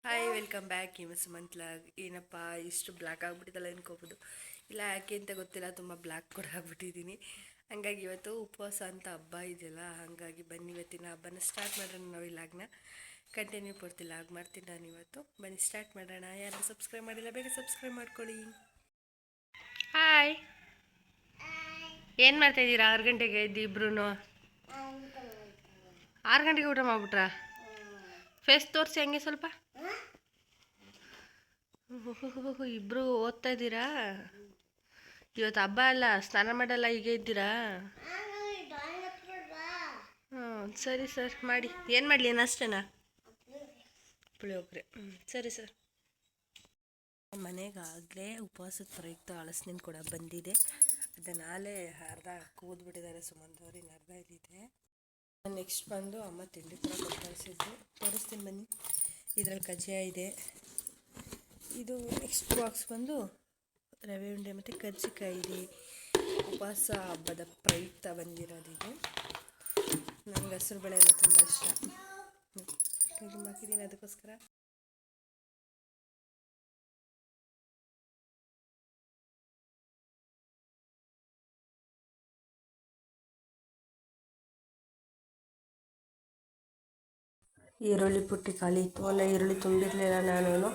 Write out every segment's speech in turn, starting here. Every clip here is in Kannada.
ಹಾಯ್ ವೆಲ್ಕಮ್ ಬ್ಯಾಕ್ ಇವ ಸುಮಂತ್ಲಾಗ್. ಏನಪ್ಪ ಇಷ್ಟು ಬ್ಲ್ಯಾಕ್ ಆಗಿಬಿಟ್ಟಿದ್ದಲ್ಲ ಅನ್ಕೋಬೋದು. ಇಲ್ಲ ಯಾಕೆ ಅಂತ ಗೊತ್ತಿಲ್ಲ, ತುಂಬ ಬ್ಲ್ಯಾಕ್ ಕೂಡ ಆಗಿಬಿಟ್ಟಿದ್ದೀನಿ. ಹಂಗಾಗಿ ಇವತ್ತು ಉಪವಾಸ ಅಂತ ಹಬ್ಬ ಇದೆಯಲ್ಲ, ಹಾಗಾಗಿ ಬನ್ನಿ ಇವತ್ತಿನ ಹಬ್ಬನ ಸ್ಟಾರ್ಟ್ ಮಾಡೋಣ. ನಾವು ಇಲ್ಲಾಗ್ನ ಕಂಟಿನ್ಯೂ ಪೂರ್ತಿ ಲಾಗ್ ಮಾಡ್ತೀನಿ ನಾನು ಇವತ್ತು. ಬನ್ನಿ ಸ್ಟಾರ್ಟ್ ಮಾಡೋಣ. ಯಾರು ಸಬ್ಸ್ಕ್ರೈಬ್ ಮಾಡಿಲ್ಲ ಬೇಗ ಸಬ್ಸ್ಕ್ರೈಬ್ ಮಾಡ್ಕೊಳ್ಳಿ. ಹಾಯ್, ಏನು ಮಾಡ್ತಾಯಿದ್ದೀರಾ? 6 ಗಂಟೆಗೆ ಎದ್ದು ಇಬ್ರು 6 ಗಂಟೆಗೆ ಊಟ ಮಾಡ್ಬಿಟ್ರಾ? ಫೇಸ್ ತೋರಿಸಿ ಹಂಗೆ ಸ್ವಲ್ಪ. ಇಬ್ರು ಓದ್ತಾ ಇದ್ದೀರಾ? ಇವತ್ತು ಹಬ್ಬ ಅಲ್ಲ, ಸ್ನಾನ ಮಾಡಲ್ಲ, ಹೀಗೆ ಇದ್ದೀರಾ? ಸರಿ ಸರ್, ಮಾಡಿ. ಏನು ಮಾಡಲಿ ಅಷ್ಟೇನಾ? ಪುಳಿಯೋಗರೆ. ಸರಿ ಸರ್. ಮನೆಗಾಗಲೇ ಉಪವಾಸದ ಪ್ರಯುಕ್ತ ಹಲಸಿನ ಕೂಡ ಬಂದಿದೆ. ಅದನ್ನಾಲೇ ಅರ್ಧ ಕೂದ್ಬಿಟ್ಟಿದ್ದಾರೆ ಸುಮಂತವ್ರು, ಇನ್ನು ಅರ್ಧ ಇಲ್ಲಿದೆ. ನೆಕ್ಸ್ಟ್ ಬಂದು ಅಮ್ಮ ತಿಂಡಿ ಕೂಡ ಕೊಟ್ಟು ಕಳಿಸಿದ್ರು, ತೋರಿಸ್ತೀನಿ ಬನ್ನಿ. ಇದರಲ್ಲಿ ಕಜ್ಜಾಯ ಇದೆ. ಇದು ನೆಕ್ಸ್ಟ್ ಬಾಕ್ಸ್ ಬಂದು ರವೆ ಉಂಡೆ ಮತ್ತು ಕಜ್ಜಿಕಾಯಿ ಇದೆ. ಉಪವಾಸ ಹಬ್ಬದ ಪ್ರಯುಕ್ತ ಬಂದಿರೋದಿದೆ. ನನಗೆ ಹಸಿರು ಬೇಳೆ ಅಂದರೆ ತುಂಬ ಇಷ್ಟ. ಹಾಕಿದ್ದೀನಿ ಅದಕ್ಕೋಸ್ಕರ. ಈರುಳ್ಳಿ ಪುಟ್ಟಿ ಖಾಲಿ ಇತ್ತು, ಅಲ್ಲ ಈರುಳ್ಳಿ ತುಂಬಿರಲಿಲ್ಲ ನಾನು,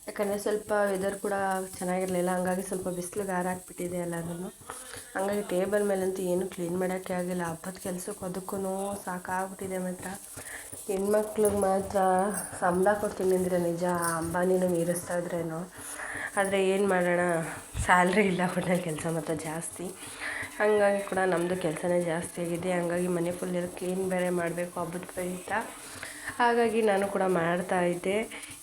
ಯಾಕಂದರೆ ಸ್ವಲ್ಪ ವೆದರ್ ಕೂಡ ಚೆನ್ನಾಗಿರಲಿಲ್ಲ. ಹಂಗಾಗಿ ಸ್ವಲ್ಪ ಬಿಸಿಲಿಗೆ ಹಾರಾಕ್ಬಿಟ್ಟಿದೆ ಎಲ್ಲನೂ. ಹಂಗಾಗಿ ಟೇಬಲ್ ಮೇಲಂತೂ ಏನೂ ಕ್ಲೀನ್ ಮಾಡೋಕ್ಕೆ ಆಗಿಲ್ಲ. ಹಬ್ಬದ ಕೆಲಸಕ್ಕೂ ಅದಕ್ಕೂ ಸಾಕಾಗ್ಬಿಟ್ಟಿದೆ. ಮಾತ್ರ ಹೆಣ್ಮಕ್ಳಿಗೆ ಮಾತ್ರ ಸಂಬಳ ಕೊಡ್ತೀನಿ ಅಂದರೆ ನಿಜ, ಅಂಬಾನಿನೂ ಮೀರಿಸ್ತಾ ಇದ್ರೇನು. ಆದರೆ ಏನು ಮಾಡೋಣ, ಸ್ಯಾಲ್ರಿ ಇಲ್ಲ ಒಟ್ನಲ್ಲಿ, ಕೆಲಸ ಮಾತ್ರ ಜಾಸ್ತಿ. ಹಾಗಾಗಿ ಕೂಡ ನಮ್ಮದು ಕೆಲಸನೇ ಜಾಸ್ತಿ ಆಗಿದೆ. ಹಂಗಾಗಿ ಮನೆ ಫುಲ್ ಕ್ಲೀನ್ ಬೇರೆ ಮಾಡಬೇಕು ಹಬ್ಬದ ಪ್ರಯುಕ್ತ. ಹಾಗಾಗಿ ನಾನು ಕೂಡ ಮಾಡ್ತಾಯಿದ್ದೆ.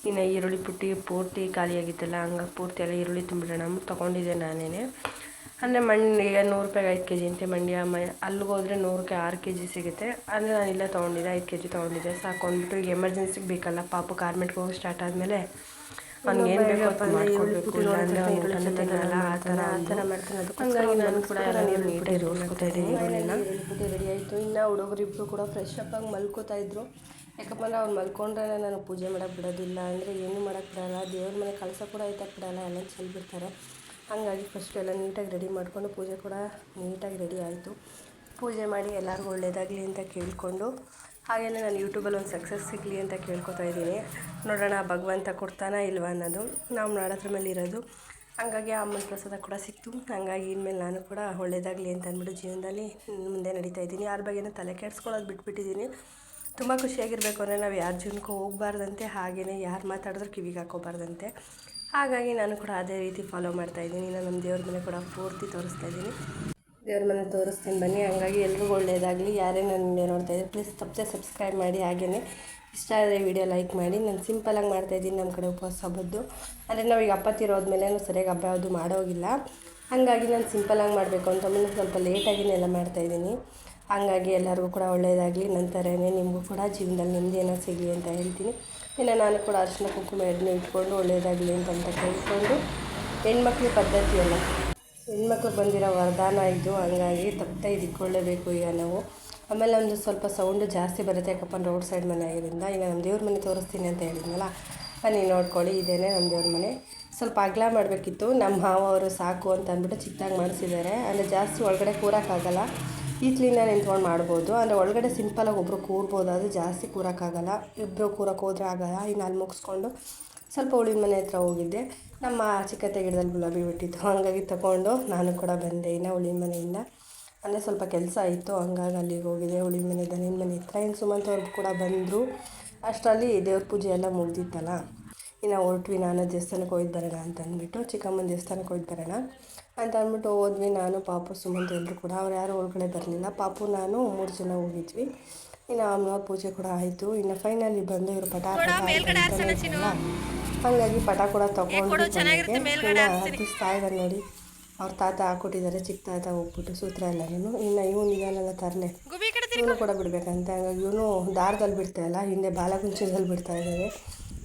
ಇನ್ನು ಈರುಳ್ಳಿ ಪುಟ್ಟಿ ಪೂರ್ತಿ ಖಾಲಿಯಾಗಿತ್ತಲ್ಲ, ಹಂಗಾಗಿ ಪೂರ್ತಿ ಎಲ್ಲ ಈರುಳ್ಳಿ ತುಂಬಿಡೋಣ ತೊಗೊಂಡಿದ್ದೆ ನಾನೇ. ಅಂದರೆ ಮಂಡ್ಯ 100 ರೂಪಾಯಿಗೆ 5 kg ಅಂತೆ. ಮಂಡ್ಯ ಅಲ್ಲಿಗೆ ಹೋದರೆ 100ಕ್ಕೆ 6 kg ಸಿಗುತ್ತೆ. ಅಂದರೆ ನಾನು ಇಲ್ಲೇ ತೊಗೊಂಡಿದ್ದೆ, 5 kg ತೊಗೊಂಡಿದ್ದೆ. ಸಾಕೊಂಡ್ಬಿಟ್ಟು ಈಗ ಎಮರ್ಜೆನ್ಸಿಗೆ ಬೇಕಲ್ಲ, ಪಾಪು ಗಾರ್ಮೆಂಟ್ಗೆ ಹೋಗಿ ಸ್ಟಾರ್ಟ್ ಆದಮೇಲೆ ಅವ್ನಿಗೆ ಏನು ಬೇಕಪ್ಪ ಮಾಡ್ಕೊಳ್ಬೇಕು, ಇಲ್ಲಾಂದರೆ ಅವ್ನು ಊಟನೇ ತಿನ್ನಲ್ಲ, ಆ ಥರ ಮಾಡ್ತಾನೆ. ಹಂಗಾಗಿ ನಾನು ಕೂಡ ನೀಟಾಗಿ ರೋಸ್ಕೊತಾ ಇದ್ದೀನಿ. ಈರುಳ್ಳಿ ಪುಟ್ಟಿ ರೆಡಿ ಆಯಿತು. ಇನ್ನು ಹುಡುಗರಿಬ್ಬರು ಕೂಡ ಫ್ರೆಶ್ ಅಪ್ ಆಗಿ ಮಲ್ಕೋತಾ ಇದ್ರು. ಯಾಕಪ್ಪ ಅಂದ್ರೆ ಅವ್ನು ಮಲ್ಕೊಂಡ್ರೆ ನಾನು ಪೂಜೆ ಮಾಡೋಕ್ಕೆ ಬಿಡೋದಿಲ್ಲ, ಅಂದರೆ ಏನೂ ಮಾಡೋಕ್ಕೆ ಬಿಡೋಲ್ಲ. ದೇವ್ರ ಮನೆ ಕಳಸ ಕೂಡ ಐತಕ್ಕೆ ಬಿಡೋಲ್ಲ, ಎಲ್ಲ ಚೆಲ್ಬಿಡ್ತಾರೆ. ಹಾಗಾಗಿ ಫಸ್ಟ್ ಎಲ್ಲ ನೀಟಾಗಿ ರೆಡಿ ಮಾಡಿಕೊಂಡು ಪೂಜೆ ಕೂಡ ನೀಟಾಗಿ ರೆಡಿ ಆಯಿತು. ಪೂಜೆ ಮಾಡಿ ಎಲ್ಲರಿಗೂ ಒಳ್ಳೆಯದಾಗಲಿ ಅಂತ ಕೇಳಿಕೊಂಡು, ಹಾಗೆಯೇ ನಾನು ಯೂಟ್ಯೂಬಲ್ಲಿ ಒಂದು ಸಕ್ಸಸ್ ಸಿಗಲಿ ಅಂತ ಕೇಳ್ಕೊತಾ ಇದ್ದೀನಿ. ನೋಡೋಣ ಭಗವಂತ ಕೊಡ್ತಾನಾ ಇಲ್ವಾ ಅನ್ನೋದು, ನಾವು ಮಾಡೋದ್ರ ಮೇಲೆ ಇರೋದು. ಹಾಗಾಗಿ ಅಮ್ಮನ ಪ್ರಸಾದ ಕೂಡ ಸಿಕ್ತು. ಹಾಗಾಗಿ ಇನ್ಮೇಲೆ ನಾನು ಕೂಡ ಒಳ್ಳೆಯದಾಗಲಿ ಅಂತ ಅಂದ್ಬಿಟ್ಟು ಜೀವನದಲ್ಲಿ ಮುಂದೆ ನಡೀತಾ ಇದ್ದೀನಿ. ಯಾರ ಬಗ್ಗೆನೂ ತಲೆ ಕೆಡಿಸ್ಕೊಳ್ಳೋದು ಬಿಟ್ಬಿಟ್ಟಿದ್ದೀನಿ. ತುಂಬ ಖುಷಿಯಾಗಿರಬೇಕು ಅಂದರೆ ನಾವು ಯಾರ ಜೀವನಕ್ಕೂ ಹೋಗಬಾರ್ದಂತೆ, ಹಾಗೆಯೇ ಯಾರು ಮಾತಾಡಿದ್ರು ಕಿವಿಗೆ ಹಾಕೋಬಾರ್ದಂತೆ. ಹಾಗಾಗಿ ನಾನು ಕೂಡ ಅದೇ ರೀತಿ ಫಾಲೋ ಮಾಡ್ತಾಯಿದ್ದೀನಿ. ನಾನು ನಮ್ಮ ದೇವ್ರ ಮನೆ ಕೂಡ ಪೂರ್ತಿ ತೋರಿಸ್ತಾ ಇದ್ದೀನಿ. ದೇವ್ರ ಮನೆ ತೋರಿಸ್ತೀನಿ ಬನ್ನಿ. ಹಾಗಾಗಿ ಎಲ್ರಿಗೂ ಒಳ್ಳೆಯದಾಗಲಿ. ಯಾರೇ ನನ್ನ ನೋಡ್ತಾಯಿದ್ರೆ ಪ್ಲೀಸ್ ತಪ್ಪದೆ ಸಬ್ಸ್ಕ್ರೈಬ್ ಮಾಡಿ, ಹಾಗೆಯೇ ಇಷ್ಟ ಆದರೆ ವಿಡಿಯೋ ಲೈಕ್ ಮಾಡಿ. ನಾನು ಸಿಂಪಲಾಗಿ ಮಾಡ್ತಾಯಿದ್ದೀನಿ ನಮ್ಮ ಕಡೆ ಉಪವಾಸ ಹಬ್ಬದ್ದು. ಅಂದರೆ ನಾವು ಈಗ ಹಬ್ಬ ತಿರೋದ್ಮೇಲೆ ಸರಿಯಾಗಿ ಹಬ್ಬ ಯಾವುದು ಮಾಡೋಗಿಲ್ಲ. ಹಾಗಾಗಿ ನಾನು ಸಿಂಪಲಾಗಿ ಮಾಡಬೇಕು ಅಂತ ಸ್ವಲ್ಪ ಲೇಟಾಗಿನೇ ಎಲ್ಲ ಮಾಡ್ತಾಯಿದ್ದೀನಿ. ಹಾಗಾಗಿ ಎಲ್ಲರಿಗೂ ಕೂಡ ಒಳ್ಳೆಯದಾಗಲಿ. ನಂತರನೇ ನಿಮಗೂ ಕೂಡ ಜೀವನದಲ್ಲಿ ನೆಮ್ಮದಿಯನ್ನು ಸಿಗಲಿ ಅಂತ ಹೇಳ್ತೀನಿ. ಇನ್ನು ನಾನು ಕೂಡ ಅರಿಶಿನ ಕುಂಕುಮ ಎಣ್ಣೆ ಇಟ್ಕೊಂಡು ಒಳ್ಳೆಯದಾಗಲಿ ಅಂತ ಕೇಳಿಕೊಂಡು, ಹೆಣ್ಮಕ್ಳ ಪದ್ಧತಿಯಲ್ಲ, ಹೆಣ್ಮಕ್ಳಿಗೆ ಬಂದಿರೋ ವರದಾನ ಇದು. ಹಂಗಾಗಿ ತಪ್ಪದೆ ಇದು ಇಟ್ಕೊಳ್ಳೇಬೇಕು ಈಗ ನಾವು. ಆಮೇಲೆ ಒಂದು ಸ್ವಲ್ಪ ಸೌಂಡು ಜಾಸ್ತಿ ಬರುತ್ತೆ, ಯಾಕಪ್ಪ ರೋಡ್ ಸೈಡ್ ಮನೆ ಆಗಿದ್ದರಿಂದ. ಈಗ ನಮ್ಮ ದೇವ್ರ ಮನೆ ತೋರಿಸ್ತೀನಿ ಅಂತ ಹೇಳಿದ್ನಲ್ಲ, ಬನ್ನಿ ನೋಡ್ಕೊಳ್ಳಿ. ಇದೇನೇ ನಮ್ಮ ದೇವ್ರ ಮನೆ. ಸ್ವಲ್ಪ ಅಗಲ ಮಾಡಬೇಕಿತ್ತು, ನಮ್ಮ ಮಾವ ಅವರು ಸಾಕು ಅಂತ ಅಂದ್ಬಿಟ್ಟು ಚಿಕ್ಕದಾಗಿ ಮಾಡಿಸಿದ್ದಾರೆ. ಅಂದರೆ ಜಾಸ್ತಿ ಒಳಗಡೆ ಕೂರೋಕ್ಕಾಗಲ್ಲ, ಈಚಲಿನ ನಿಂತ್ಕೊಂಡು ಮಾಡ್ಬೋದು. ಅಂದರೆ ಒಳಗಡೆ ಸಿಂಪಲಾಗಿ ಒಬ್ಬರು ಕೂರ್ಬೋದು, ಅದು ಜಾಸ್ತಿ ಕೂರೋಕ್ಕಾಗಲ್ಲ. ಇಬ್ಬರು ಕೂರಕ್ಕೆ ಹೋದರೆ ಆಗೋಲ್ಲ. ಇನ್ನು ಅಲ್ಲಿ ಮುಗಿಸ್ಕೊಂಡು ಸ್ವಲ್ಪ ಉಳಿದ ಮನೆ ಹತ್ರ ಹೋಗಿದ್ದೆ. ನಮ್ಮ ಚಿಕ್ಕತ್ತೆ ಗಿಡದಲ್ಲಿ ಗುಲಾಬಿ ಬಿಟ್ಟಿತ್ತು, ಹಾಗಾಗಿ ತಗೊಂಡು ನಾನು ಕೂಡ ಬಂದೆ ಇನ್ನು ಉಳಿದ ಮನೆಯಿಂದ. ಅಂದರೆ ಸ್ವಲ್ಪ ಕೆಲಸ ಇತ್ತು, ಹಂಗಾಗಿ ಅಲ್ಲಿಗೆ ಹೋಗಿದ್ದೆ. ಉಳಿದ ಮನೆ ದನಿನ ಮನೆ ಹತ್ರ ಇನ್ನು ಸುಮಂತ್ ಅವ್ರು ಕೂಡ ಬಂದರು. ಅಷ್ಟರಲ್ಲಿ ದೇವ್ರ ಪೂಜೆ ಎಲ್ಲ ಮುಗ್ದಿತ್ತಲ್ಲ. ಇನ್ನು ಹೊರಟ್ವಿ. ನಾನು ದೇವಸ್ಥಾನಕ್ಕೆ ಹೋಯ್ತು ಬರೋಣ ಅಂತ ಅಂದ್ಬಿಟ್ಟು, ಚಿಕ್ಕಮ್ಮನ ದೇವಸ್ಥಾನಕ್ಕೆ ಹೋಯ್ತು ಬರೋಣ ಅಂತ ಅಂದ್ಬಿಟ್ಟು ಹೋದ್ವಿ. ನಾನು ಪಾಪು ಸುಮಂತ್ ಎಲ್ಲರೂ ಕೂಡ, ಅವ್ರು ಯಾರು ಒಳಗಡೆ ಬರಲಿಲ್ಲ. ಪಾಪು ನಾನು 3 ಜನ ಹೋಗಿದ್ವಿ. ಇನ್ನು ಅಮ್ಮನವ್ರ ಪೂಜೆ ಕೂಡ ಆಯಿತು. ಇನ್ನು ಫೈನಲಿ ಬಂದು ಇವರು ಪಟ ಹಾಗಾಗಿ ಪಟ ಕೂಡ ತೊಗೊಂಡು ಹತ್ತಿಸ್ತಾ ಇದ್ದಾರೆ ನೋಡಿ. ಅವ್ರ ತಾತ ಹಾಕ್ಕೊಟ್ಟಿದ್ದಾರೆ, ಚಿಕ್ಕ ತಾತ ಹೋಗ್ಬಿಟ್ಟು ಸೂತ್ರ ಎಲ್ಲನೂ. ಇನ್ನು ಇವನು ಇದನ್ನೆಲ್ಲ ತರಲೆ ಇವನು ಕೂಡ ಬಿಡಬೇಕಂತೆ. ಹಂಗಾಗಿ ಇವನು ದಾರದಲ್ಲಿ ಬಿಡ್ತಾಯಿಲ್ಲ, ಹಿಂದೆ ಬಾಲಗುಂಚದಲ್ಲಿ ಬಿಡ್ತಾ ಇದ್ದಾರೆ.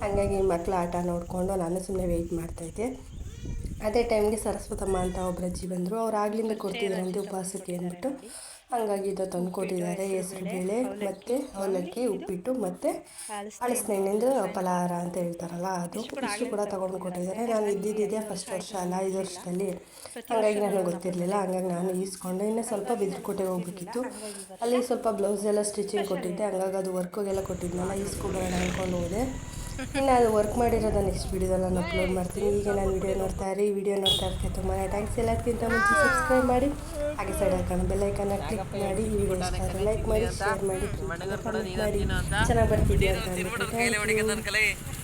ಹಾಗಾಗಿ ಮಕ್ಕಳು ಆಟ ನೋಡಿಕೊಂಡು ನಾನು ಸುಮ್ಮನೆ ವೆಯ್ಟ್ ಮಾಡ್ತಾಯಿದ್ದೆ. ಅದೇ ಟೈಮ್ಗೆ ಸರಸ್ವತಮ್ಮ ಅಂತ ಒಬ್ಬರು ಅಜ್ಜಿ ಬಂದರು. ಅವ್ರು ಆಗ್ಲಿಂದ ಕೊಡ್ತಿದ್ರಂತೆ ಉಪವಾಸಕ್ಕೆ ಅಂದ್ಬಿಟ್ಟು. ಹಂಗಾಗಿ ಇದು ತಂದು ಕೊಟ್ಟಿದ್ದಾರೆ. ಹೆಸರು ಬೇಳೆ ಮತ್ತು ಅವಲಕ್ಕಿ, ಉಪ್ಪಿಟ್ಟು ಮತ್ತು ಹಳಸಿನೆಣ್ಣಿಂದು ಫಲಹಾರ ಅಂತ ಹೇಳ್ತಾರಲ್ಲ ಅದು. ಇಷ್ಟು ಕೂಡ ತೊಗೊಂಡು ಕೊಟ್ಟಿದ್ದಾರೆ. ನಾನು ಇದ್ದಿದ್ದೆ ಫಸ್ಟ್ ವರ್ಷ ಅಲ್ಲ, 5 ವರ್ಷದಲ್ಲಿ, ಹಾಗಾಗಿ ನನಗೆ ಗೊತ್ತಿರಲಿಲ್ಲ. ಹಂಗಾಗಿ ನಾನು ಈಸ್ಕೊಂಡೆ. ಇನ್ನು ಸ್ವಲ್ಪ ಬಿದ್ರಕೋಟೆಗೆ ಹೋಗ್ಬೇಕಿತ್ತು, ಅಲ್ಲಿ ಸ್ವಲ್ಪ ಬ್ಲೌಸ್ ಎಲ್ಲ ಸ್ಟಿಚಿಂಗ್ ಕೊಟ್ಟಿದ್ದೆ. ಹಂಗಾಗಿ ಅದು ವರ್ಕಿಗೆಲ್ಲ ಕೊಟ್ಟಿದ್ನಲ್ಲ, ಈಸ್ಕೊಬರೋಣ ಅಂದ್ಕೊಂಡು ಹೋದೆ. ಇನ್ನು ಅದು ವರ್ಕ್ ಮಾಡಿರೋದು ನೆಕ್ಸ್ಟ್ ವೀಡಿಯೋದಲ್ಲಿ ನಾನು ಅಪ್ಲೋಡ್ ಮಾಡ್ತೀನಿ. ಈಗ ನಾನು ವೀಡಿಯೋ ನೋಡ್ತಾ ಇರೋದಕ್ಕೆ ತುಂಬಾ ಥ್ಯಾಂಕ್ಸ್. ಎಲ್ಲದಕ್ಕಿಂತ ಮುಂಚೆ ಸಬ್ಸ್ಕ್ರೈಬ್ ಮಾಡಿ, ಹಾಗೆ ಸೈಡಲ್ಲಿ ಕಾಣೋ ಬೆಲ್ ಐಕನ್ನ ಕ್ಲಿಕ್ ಮಾಡಿ. ಈ ವಿಡಿಯೋ ಇಷ್ಟ ಆದರೆ ಲೈಕ್ ಮಾಡಿ, ಶೇರ್ ಮಾಡಿ, ಕಮೆಂಟ್ ಮಾಡಿ. ಚೆನ್ನಾಗಿ ಬರ್ತಿದ್ದೀವಿ ಅಂತ ಅಂದ್ಬಿಟ್ಟು ಥ್ಯಾಂಕ್ ಯು.